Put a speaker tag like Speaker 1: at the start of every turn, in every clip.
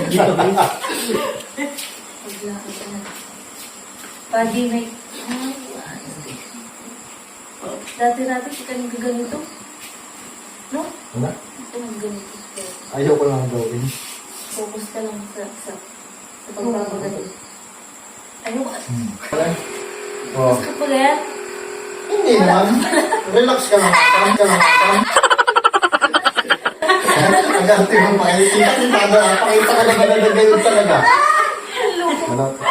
Speaker 1: Paglakad ka na. Pagi may... Dati-dati ka nang gaganito. No?
Speaker 2: Ano?
Speaker 1: Ito nang ganito.
Speaker 2: Ayaw ko lang gawin.
Speaker 1: Focus ka lang sa pagpapagaling. Ayoko.
Speaker 2: Oh.
Speaker 1: Gusto ko yan?
Speaker 2: Hindi naman. Relax ka lang. Parang ka lang. Agarte mo pakikita. Pakita ka lang na ganyan talaga. Wala ko.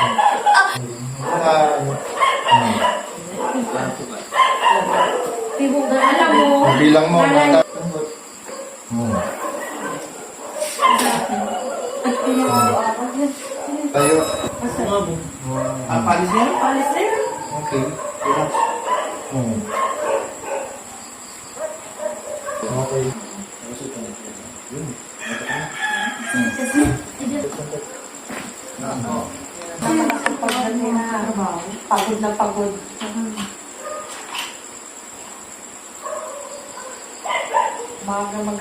Speaker 1: Tibok na alam mo.
Speaker 2: Bilang mo. Tayo.
Speaker 3: Palis yan?
Speaker 1: Palis rin.
Speaker 2: Okay. Relax. Okay.
Speaker 1: Pagod na pagod.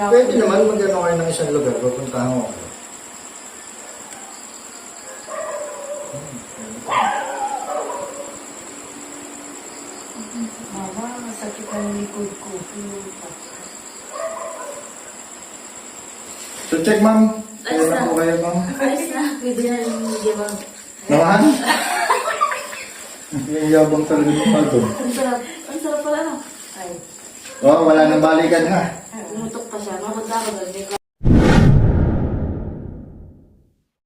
Speaker 2: Pwede naman mag-ano kayo ng isang lugar. Pupuntahan mo.
Speaker 1: Mama, masakit ang likod ko.
Speaker 2: So check ma'am.
Speaker 1: Ayos
Speaker 2: Kaya na
Speaker 1: na.
Speaker 2: po kayo ma'am.
Speaker 1: Ayos na. Pwede na rin hindi ba?
Speaker 2: Naman? Yung yabang talaga ng bago.
Speaker 1: Ang sarap. Ang sarap pala no? Ay.
Speaker 2: Oh, wala nang balikan ha.
Speaker 1: Umutok pa siya. Mamad ako doon.